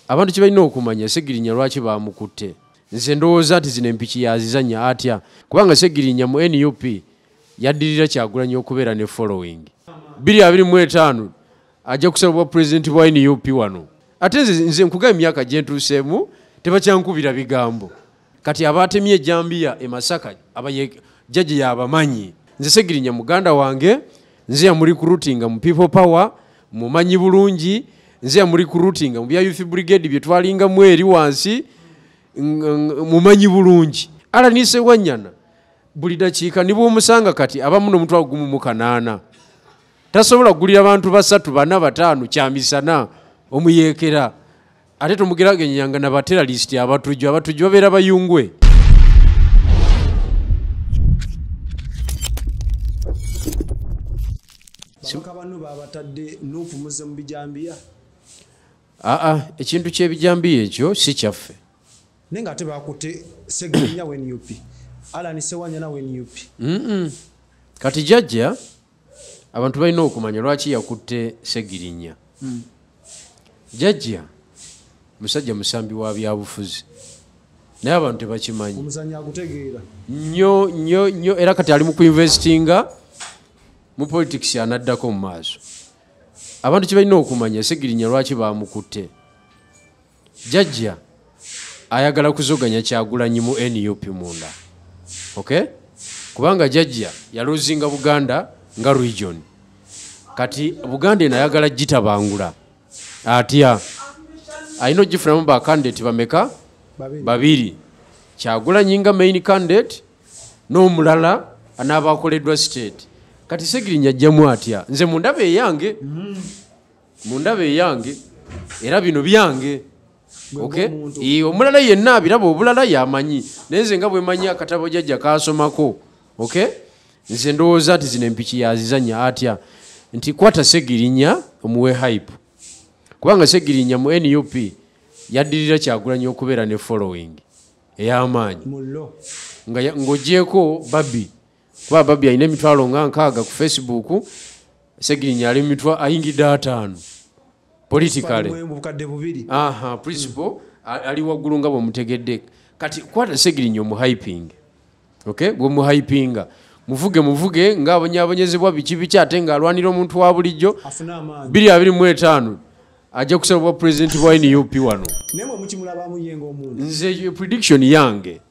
abantu kibalina okumanya Ssegirinya lwaki bamukutte. Nze ndowooza ati zino empiki yazizanya atya kubanga Ssegirinya mu NUP yaddirira Kyagulanyi okubeera ne following 2025 ajja kusalibwa president bwa NUP wano. Ate nze nkuga emyaka gye ntuuseemu tebakyankubira bigambo. Kati abatemye ejjambiya e Masaka jjajja yabamanyi. Nze Ssegirinya muganda wange, nze yamuli recruiting mu People Power, mumanyi bulungi, nze yamuli recruiting mu bya Youth Brigade bye twalinga mu eri wansi, mumanyi bulungi. Alani Ssewanyana buli dakiika nibo omusanga kati abamu n'omutwalo gumu mu kanaana. Tasobola kugulira abantu basatu bana bataano kyamisana omuyeekera. Ate tomugeragenyanga na bateralist abatujju babeera bayungwe. Ekintu ky'ebijambiya ekyo si kyaffe. Nenga ate bakutte Ssegirinya we NUP. Alani Ssewanyana we NUP. Kati jjajja abantu balina okumanya lwaki yakutte Ssegirinya. Jjajja musajja musambi wa byabufuzi. Naye abantu tebakimanyi. Omuzanyi agutegeera. Nnyo era kati ali mu kuinvestinga mu politics anaddako mu maaso. Abantu kibalina okumanya Ssegirinya lwaki bamukutte. Jjajja ayagala kuzoganya Kyagulanyi mu NUP munda. Okay? Kubanga jjajja yalozinga Buganda nga region. Kati Buganda enayagala gitabangula. Atya ayino gifuna ba candidate bameka babiri. Kyagulanyi nga main candidate n'omulala anaabakoleddwa state. Kati Ssegirinya ajjamu atya nze mundabe yange. Mundabe yange era bino byange. Okay? Omulala yenna abiraba obulala yamanyi. Nenze nga bwe manyi akatabo jjajja kaasomako. Okay? Nze ndowooza ati zino empiki yazizanya atya nti kwata Ssegirinya omuwe hype. Kubanga Ssegirinya mu NUP yaddirira Kyagulanyi okubeera ne following ey'amaanyi. Ng'ogyeko Babi. Kuba Babi alina emitwalo nga 6 ku Facebook. Ssegirinya ali mitwa ayingidde 5. Politically. Principle ali waggulu nga bw'omutegedde. Kati kwata Ssegirinya omuhyping. Okay? Bw'omuhypinga. Muvuge ng'abonyaabonyezebwa biki ate ng'alwanira omuntu wa bulijjo. 2025 ajja kusalibwa president bwa NUP wano. Nze prediction yange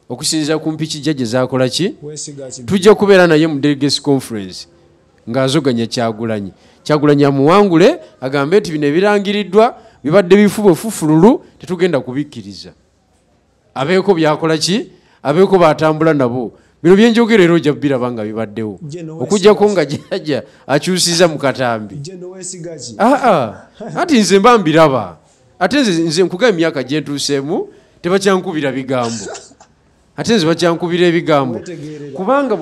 okusinziira ku mpiki jjajja zakola ki tujja kubeera naye mu delegates conference ng'azoganya Kyagulanyi. Kyagulanyi amuwangule agambe nti bino ebirangiriddwa bibadde bifuba fufululu tetugenda kubikkiriza. Abeeko byakola ki abeeko batambula nabo. Bino byenjogera era ojja biraba nga bibaddewo. Okujjako nga jjajja akyusiza mu katambi. Ati nze mba mbiraba. Ate nze nkuga emyaka gye ntuuseemu tebakyankubira bigambo. Ate nze bakyankubira ebigambo. Kubanga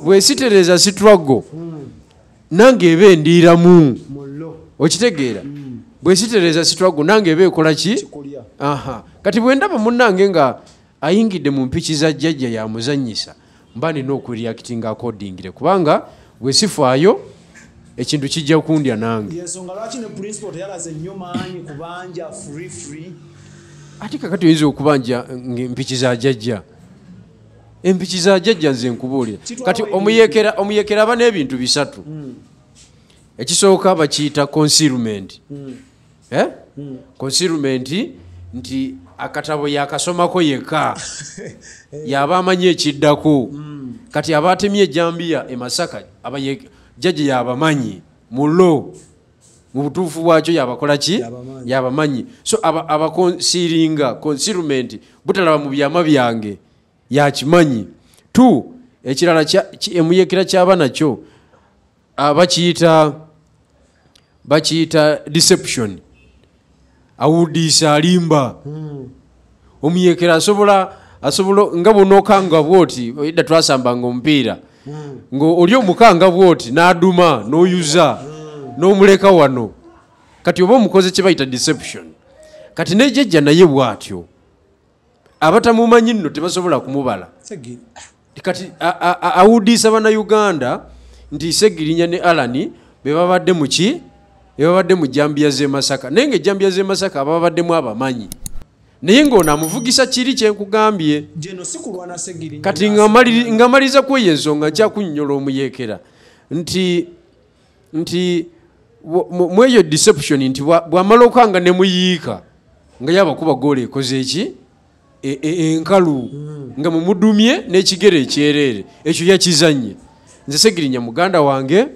bwesitereza struggle nange eba endiiramu. Okitegeera? Bwesitereza struggle nange eba ekola ki? Kati bwe ndaba munnange nga ayingidde mu mpiki za jjajja yamuzannyisa mba nina okureactinga accordingly kubanga bwe sifaayo ekintu kijja kundya nange. Ate kakati oyinza okubanja empiki za jjajja. Empiki za jjajja nze nkubuulira. Kati omuyeekera aba n'ebintu bisatu. Ekisooka bakiyita concealment. Concealment nti akatabo yakasomako yekka yaba amanyi ekiddako. Kati abatemye ejjambiya e Masaka jjajja yabamanyi mu law mu butuufu bwakyo yabakola ki yabamanyi. So abakonsiringa concealment butalaba mu byama byange yakimanyi. 2 ekirala emuyeekera kyaba nakyo bakiyita deception. Awudiisa alimba. Omuyeekera asobola nga bw'onookanga bw'oti edda twasambanga omupiira ng'oli omukanga bw'oti n'aduma n'oyuza n'omuleka wano. Kati oba omukoze kye bayita deception. Kati ne jjajja naye bw'atyo. Abatamumanyi nno tebasobola kumubala. Kati awudiisa Bannayuganda nti Ssegirinya ne Alani be babadde mu ki ebabadde mu Jambia z'e Masaka naye nga Jambia z'e Masaka ababaddemu abamanyi naye ng'ono amuvugisa kiri kyenkugambye kati nga maliriza ku eyo ensonga nkyakunnyola omuyeekera nti mu eyo deception nti bw'amala okanga ne muyiika nga yabakuba goola ekoze eki enkalu nga mumudumye n'ekigere ekyereere ekyo yakizanye nze Segirinya muganda wange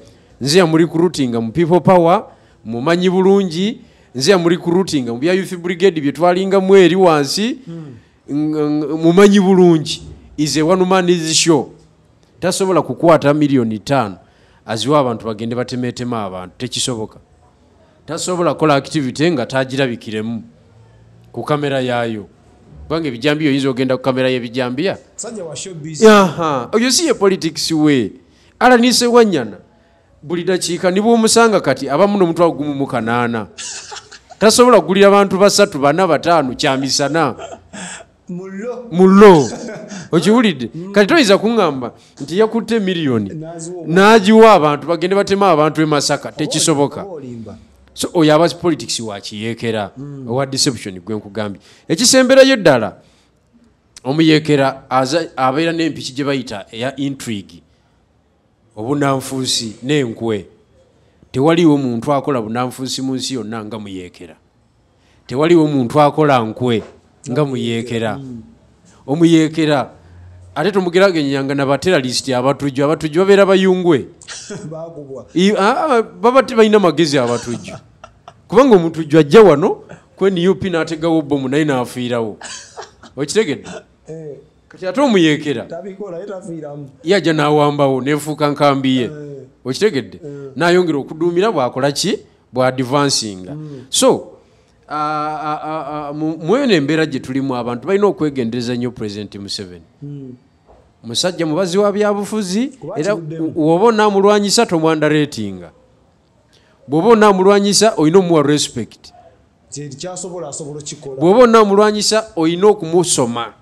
nze yamuli kurutinga mu people power mumanyi bulungi nze yamuli kurutinga mu bya youth brigade bye twalinga mu eri wansi mumanyi bulungi is a one man is show tasobola kukwata $5,000,000 aziwa abantu bagende batemetema abantu tekisoboka tasobola kola activity nga tagirabikiremu ku kamera yayo bange bijambiyo yinzo ogenda ku kamera y'ebijambiya sajja wa showbiz oyo si ye politics we ala nise wanyana buli dakiika nibo omusanga kati abamu n'omutwe gumu mu kanaana tasobola kugulira abantu 3 4 5 kyamisana mullo okiwulidde kati toyinza kuŋŋamba nti yakutte miliyoni n'agiwa abantu bagende batema abantu e Masaka tekisoboka so oyo aba politics wakiyeekera owa deception gwe nkugambye ekisemberayo ddala omuyeekera abeera n'empiki gye bayita eya intrigue obunanfuusi n'enkwe tewaliwo muntu akola bunanfuusi mu nsi yonna nga muyeekera tewaliwo muntu akola nkwe nga muyeekera omuyeekera ate tomugeragenyanga nabateralisiti abatujju babeera bayungwe baba tebalina magezi abatujju kubanga omutujju ajja wano kwenup n'ategawo bomu naye n'afiirawo okitegedde kati ate omuyeekera yajja n'awambawo nefuuka nkambi ye okitegedde n'ayongera okuduumira bwakola ki bwadvansinga so mweyo nembeera gye tulimu abantu balina okwegendereza nnyo President Museveni musajja mubazi wa byabufuzi era woba onaamulwanyisa tomwanda ratinga bw'oba onaamulwanyisa olina omuwa respect bw'oba onaamulwanyisa olina okumusoma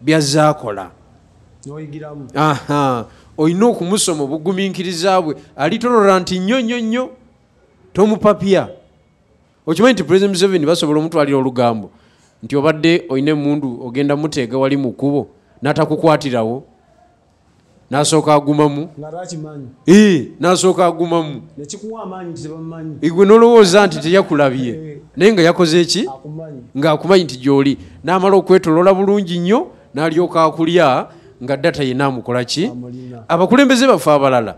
byazaakola olina okumusoma obugumiikiriza bwe ali tolerant nnyo tomupapya okimanyi nti President Museveni basobola omutwalira olugambo nti obadde olina emundu ogenda muteega wali mu kkubo n'atakukwatirawo n'asooka agumamu n'asooka agumamu igwe n'olowooza nti teyakulabye naye nga yakoze eki ng'akumanyi nti gy'oli n'amala okwetolola bulungi nnyo n'alyoka akulya nga data ye naamukola ki abakulembeze baffe abalala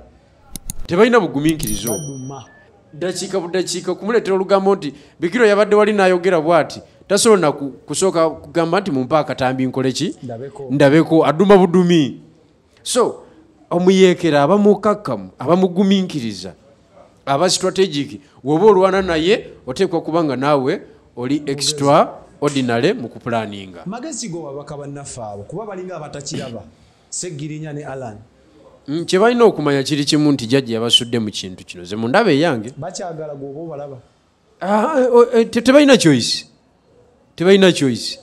tebalina bugumiikirizo dakiika budakiika kumuleetera olugambo nti Bikiro yabadde wali n'ayogera bw'ati tasobola kusooka kugamba nti mumpa akatambi nkole ki ndabeko aduma budumi so omuyeekera abamukakkamu abamugumiikiriza aba strategic woba olwana naye oteekwa kubanga naawe oli extraordinary mu kupulaninga magezi go babaka bannaffe abo kuba balinga abatakiraba Segirinya ne Alan kye balina okumanya kiri kimu nti jjajja yabasudde mu kintu kino ze mundaba eyange bakyagala gwoba obalaba tebalina choice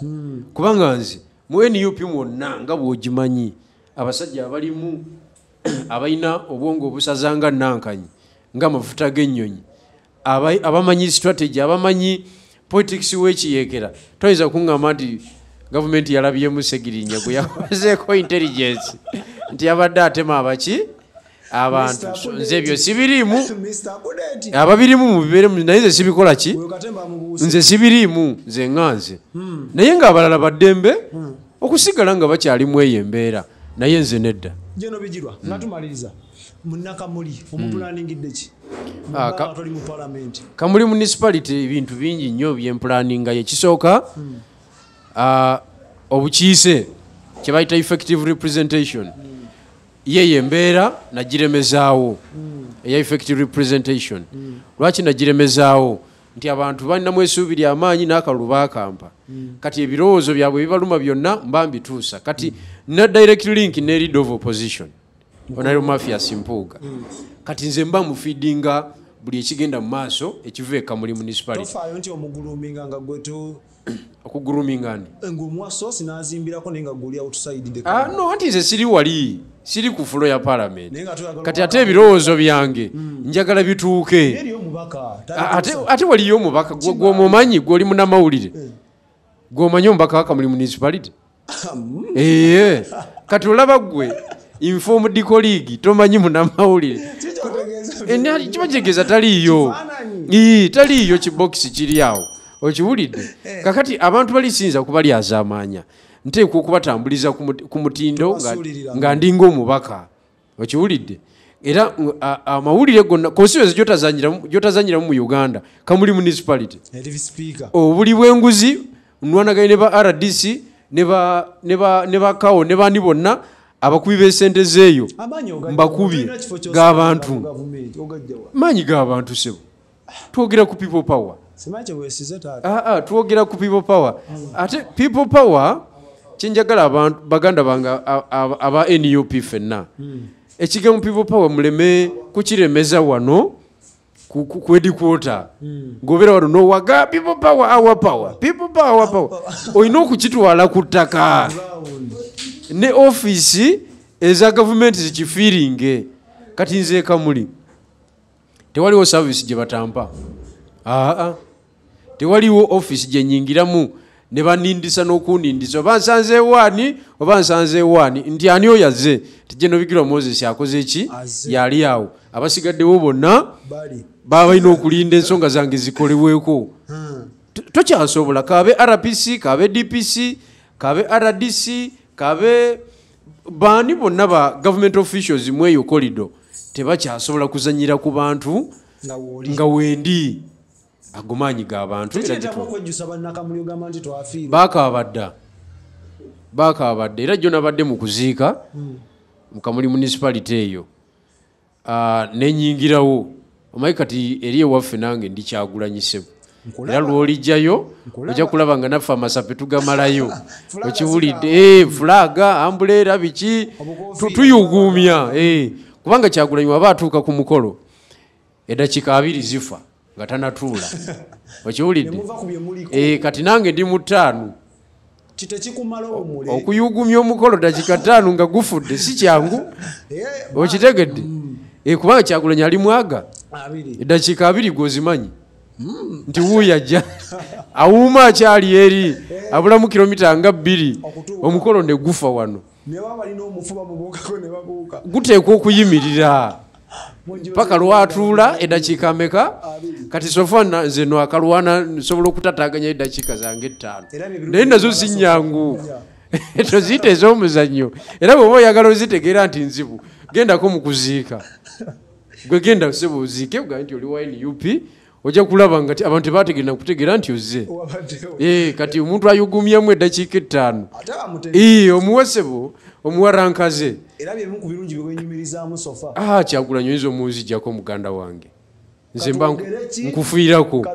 kubanga nze mu NUP mwonna nga bw'ogimanyi abasajja abalimu abalina obwongo obusazanga nankanyi ng'amafuta g'ennyonyi abamanyi strategy abamanyi politics w'ekiyeekera toyinza kuŋŋamba nti gavumenti yalabyemu Segirinya gwe yakozeeko intelligence nti yabadde atema abaki abantu nze ebyo sibiriimu ababirimu mubibeeremu naye nze sibikola ki nze sibiriimu nze ŋŋanze naye ng'abalala baddembe okusigala nga bakyalimu eyo embeera naye nze nedda jeno bijirwa natumaliriza munnakamuli omuplaningidde ki toli mu parliament Kamuli municipality ebintu bingi nnyo byempulaninga ekisooka obukiise kye bayita effective representation yeyo embeera nagiremezaawo eya effective representation lwaki nagiremezaawo nti abantu balinamu essuubi ly'amaanyi n'akalulu baakampa kati ebirowoozo byabwe bibaluma byonna mba mbituusa kati na direct link ne lead of opposition Honorable Mathias Mpuuga kati nze mba mufeedinga buli ekigenda mu maaso ekiva e Kamuli municipality tofaayo nti omuguluminga nga gwetu okugulumingani ng'omwaso sinazimbirako naye nga guli outside no anti nze siri wali siri ku fulo ya parliament kati ate ebirowoozo byange njagala bituuke ate waliyo omubaka gwomumanyi gwoli munamawulire gwomanyi omubaka wakamuli municipality kati olaba gwe informed colleague tomanyi munamawulire kiba kitegeeza taliyo kibokisi kiri awo okiwulidde kakati abantu balisinza kuba lyazaamaanya nteekwa okubatambuliza ku mutindo nga ndinga omubaka okiwulidde era amawulire gonna constituency gyotazanyiramu mu Uganda kamuli municipality obuli bw'enguzi nwanaganye ne ba RDC ne ba kawo ne bandi bonna abakubi b'esente zeeyo mbakubi g'abantu maanyi g'abantu sebo twogera ku people power twogera ku people power ate people power kyenjagala abantu baganda bange aba NUP ffenna ekigambo people power muleme kukiremeza wano ku headquarter ng'obeera wano n'owaga people power our power olina okukitwala ku ttaka ne office eza gavumenti zikifiiringe kati nze kamuli tewaliwo service gye batampa tewaliwo office gye nyingiramu ne banindisa n'okundindisa oba nsanze ewaani nti ani oyaze tijeno bigirwa Moses akoze eki yali awo abasigaddewo bonna baba balina okulinda ensonga zange zikolebweko tokyasobola kabe RPC kabe DPC kabe RDC kabe bani bonna ba government officials mweyo corridor tebakyasobola kuzanyira ku bantu nga wendi agomanyi g'abantu bakabadde era jjo nabadde mu kuziika mu Kamuli municipality eyo nenyingirawo omanyi kati eri ewaffe nange ndikyagulanyise era lw'olijjayo ojja kulaba nga naffe amasape tugamalayo okiwulidde fulaga ambuleera biki tuyuguumya kubanga Kyagulanyi waba atuuka ku mukolo eddakiika 2 zifa nga tanatuula okiwulidde kati nange ndi mu 5 okuyugumya omukolo dakiika 5 nga gufudde si kyangu okitegedde kubanga Kyagulanyi ali mwaga eddakiika 2 gwozimanyi nti wuuyajja awuuma akyali eri abulamu kilomita nga 2 omukolo ne gufa wano guteekwa okuyimirira paka lwatuula eddakiika meka kati sofa nze no akalwana nsobola okutataganya eddakiika zange 5 naye nazo si nnyangu toziyita ez'omuzannyo era bw'oba oyagala ozitegeera nti nzibu gendako mu kuziika gwe genda seba oziike ugambe nti oli wa NUP ojja kulaba nga abantu tebategeera kutegeera nti ozze kati omuntu ayugumyamu eddakiika 5 omuwesebo omuwarankaze era byemu ku birungi byenyumirizaamu sofa Kyagulanyi oyinza omunzijjako muganda wange nze mba nkufiirako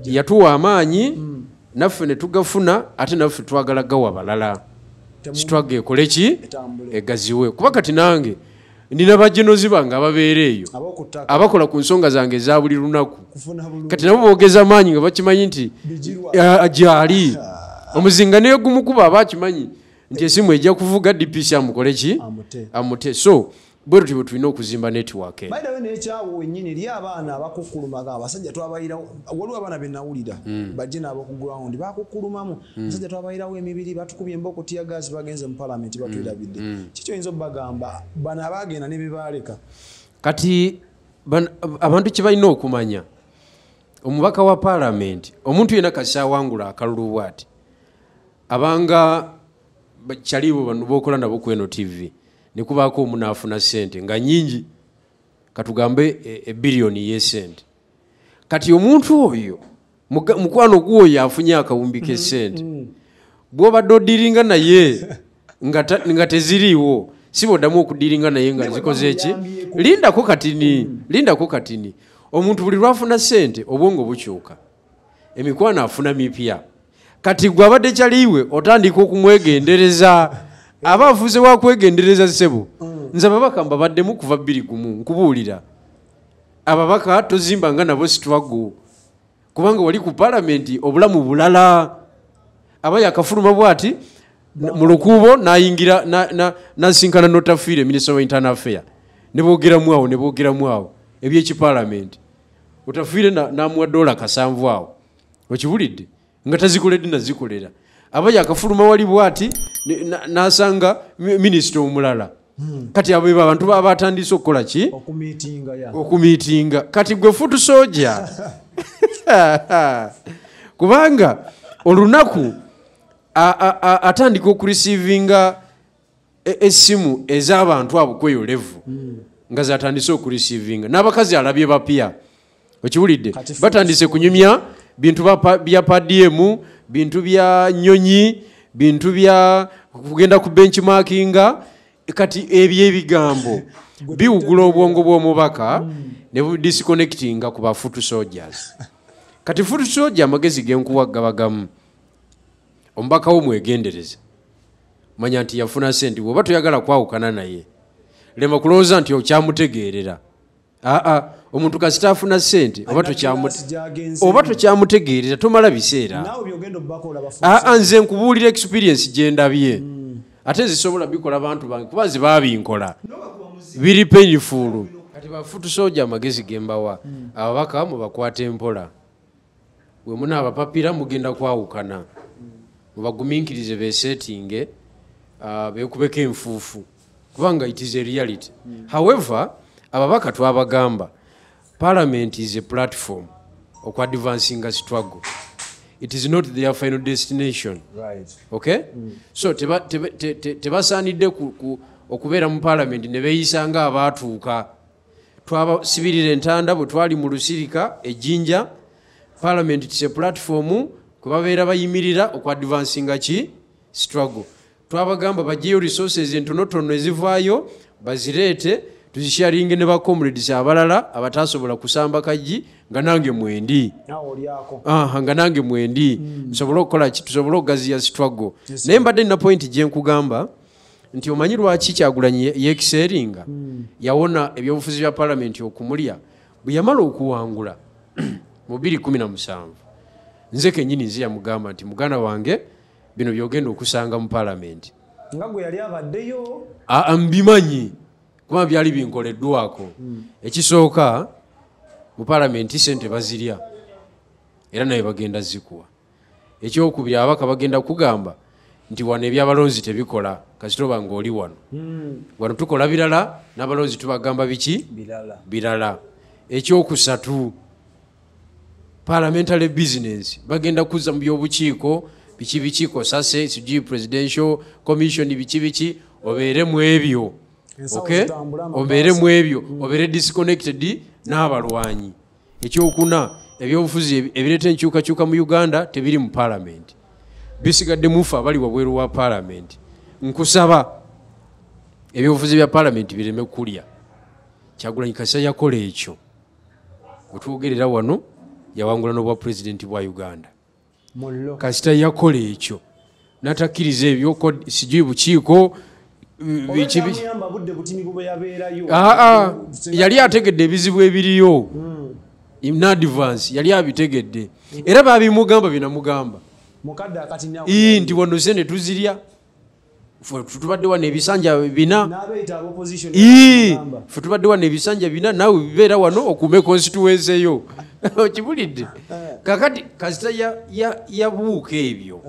yatuwa amaanyi naffe ne tugafuna ate naffe twagala gawa balala kitwaga ekole ki egaziwe kuba kati nange ndina bajenozi bange ababeera eyo abakola ku nsonga zange eza buli lunaku kati nabo boogeza maanyi nga bakimanyi nti gyali omuzinga naye gumu kuba abakimanyi nti esimu ejja kuvuga DPC amukole ki amute so bwe tutyo tulina okuzimba network bayidawe n'ekyawo wennyini eri abaana abakukulumaga abasajja twabayirawo waliwo abaana be nawulira bajje nabo ku ground bakukulumamu abasajja twabayirawo emibiri batukubye emboko tiyagazi bagenze mu parliament batwirabidde kikyo yinza obagamba bano abagenda ne bibaaleka kati abantu kye balina okumanya omubaka wa parliament omuntu yena kasawangula akalulu bwati abanga kyalibo bano bokola nabo ku eno TV nekubaako omunaafuna sente nga nyingi katugambe ebiliyoni y'esente kati omuntu oyo mukwano gwoyo afunye akawumbi k'esente bw'obadde odiringa naye nga teziriiwo si boddamu okudiringa naye nga zikoze eki lindako katini omuntu buli lwafuna sente obwongo bukyuka emikwano afuna mipya kati gwe abadde kyaliiwe otandika okumwegendereza aba afuze wa kwegendereza sebo nze ababaka mbabaddemu kuva 2 nkubuulira ababaka tozimba nga nabo sitwago kubanga wali ku parliament obulamu bulala aba yakafuluma bwati mu lukuubo nayingira nasinkana notafiire minister wa internal affair ne boogeramu awo eby'eki parliament utafiire namuwa dola kasanvu awo okiwulidde nga tazikoledde nazikolera aba yakafuluma wali bwati nasanga minisita omulala kati abo abantu baba batandise okukola ki okumiitinga kati gwe futu soja kubanga olunaku atandika okurisivinga essimu ez'abantu abo kweyo levu nga zatandise okurisivinga n'abakazi alabye bapya okiwulidde batandise kunyumya bintu bya padiemu bintu bya nyonyi bintu bya kugenda ku benchmarkinga kati ebyo ebigambo biwugula obwongo bw'omubaka ne budisconnectinga ku bafutu soldiers kati futu soldier amagezi genkuwa gabagamu omubaka wo mwegendereza manya nti yafuna sente bwoba toyagala kwawukana naye lema kulowooza nti okyamutegeerera omuntu kasita afuna sente oba tokyamutegeerera tomala biseera nze nkubuulira experience gyendabye ate zisobola bikola bantu bange kuba ze babinkola biri painful kati bafutu soja amagezi gembawa ababaka mubakwata empola bwe muna abapapira mugenda kwawukana mubaguminkirize besetinge bekubeka enfuufu kubanga it is a reality however ababaka twabagamba parliament is a platform of advancing a struggle. It is not their final destination. Right. Okay? So tebasaanidde okubeera mu parliament ne beeyisanga abaatuuka twabasibirira entanda bwe twali mu lusirika ejjinja parliament is a platform kwe babeera bayimirira okwadvancinga ki struggle. Twabagamba bajeyo resources entonotono ezivaayo bazireete tuzisharinge ne ba comrades abalala abatasobola kusamba kaji nga nange mwendi nga nange mwendi nsobola okukola ki tusobola okugaziya struggle. Naye mbadde nina point gye nkugamba nti omanyi lwaki Kyagulanyi yeekiseringa yawona ebyobufuzi bya parliament okumulya bwe yamala okuwangula mu 2017 nze kennyini nze yamugamba nti muganda wange bino byogenda okusanga mu parliament nga gwe yali abaddeyo mbimanyi kuba byali binkoleddwako ekisooka mu parliament sente bazirya era naye bagenda zikuwa. Ekyokubiri abaka bagenda kugamba nti wano ebyabalonzi tebikola kasitoba ng'oli wano tukola birala n'abalonzi tubagamba biki birala. Ekyokusatu parliamentary business bagenda kuza mu byobukiiko bikiiko sase sijui presidential commission biki obeere mu ebyo. Okay? Obeere mu ebyo obeere disconnected n'abalwanyi. Ekyokuna ebyobufuzi ebireeta enkyukakyuka mu Uganda tebiri mu parliament bisigadde mufu abali wabweru wa parliament. Nkusaba ebyobufuzi bya parliament bireme kulya. Kyagulanyi Kasita yakola ekyo bwetwogerera wano yawangula n'obwa president bwa Uganda. Kasita yakola ekyo n'atakkiriza ebyo sijui bukiiko yali ategedde ebizibu ebiriyo in advance yali abitegedde era babimugamba binamugamba nti wano sente tuzirya tubadde wano ebisanja bina tubadde wano ebisanja bina naawe bibeera wano okuume constituency eyo okibulidde. Kakati Kasita yabuuka ebyo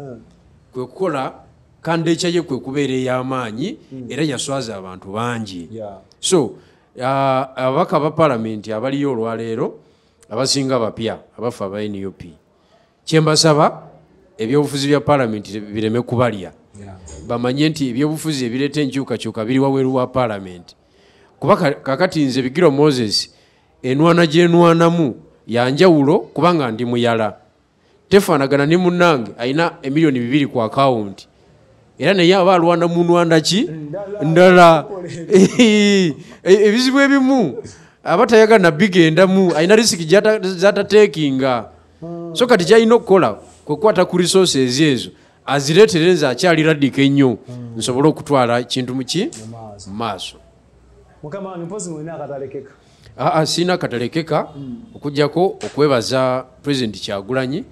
kwe kukola kandecha ye kwe kubeera ey'amaanyi era yaswaza abantu bangi. So ababaka ba parliament abaliyo olwaleero abasinga abapya abafa aba NUP kyembasaba ebyobufuzi bya parliament bireme kubalya bamanye nti ebyobufuzi ebireeta enkyukakyuka biri waweeru wa parliament kuba kakati nze Bigiro Moses enwana gyenwanamu yanjawulo kubanga ndi muyala tefaanagana ne munnange alina emiliyoni 2 ku account era naye aba alwana munwanda ki ndala ebizibu ebimu abatayagala na bigendamu alina risiki zatatekinga. So kati kyalina okukola kwekwata ku resources ezo azireetereza akyali radika ennyo nsobole okutwala kintu muki mu maaso. Siina katalekeka okujjako okwebaza President Kyagulanyi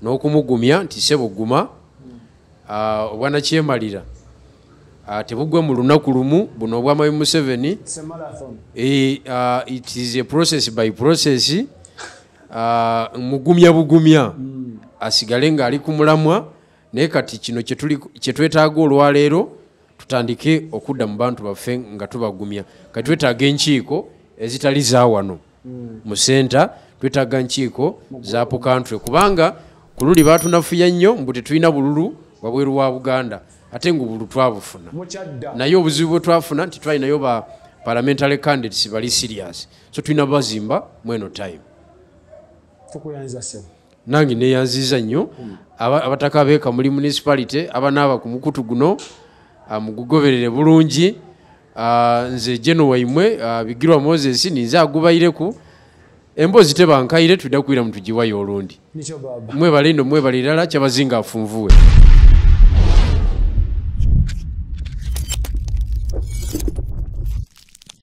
n'okumugumya nti sebo guma obwana kyemalira tebugwe mu lunaku lumu buno obwamayi Museveni It's a marathon. It is a process by process mugumya bugumya asigale nga ali ku mulamwa naye kati kino kye twetaaga olwaleero tutandike okudda mu bantu baffe nga tubagumya kati twetaaga enkiiko ezitali za wano mu senta twetaaga nkiiko za pukantwe kubanga ku luli baatunafuya nnyo mbu tetulina bululu wabweru wa Buganda ate ngu bulu twabufuna naye obuzibu bwe twafuna nti twalinayo ba parliamentary candidates bali serious so tulina bazimba mweno time tukuyanza se nange neyanziza nnyo abataka beeka muri municipality abanaaba ku mukutu guno mugugoberere bulungi nze jeno waimwe Bigirwa Moses ninza agubayireku embozi tebankaire tudda kwira mutujiwayo olundi nicho baba mwe balendo mwe balirala kyabazinga afunvuwe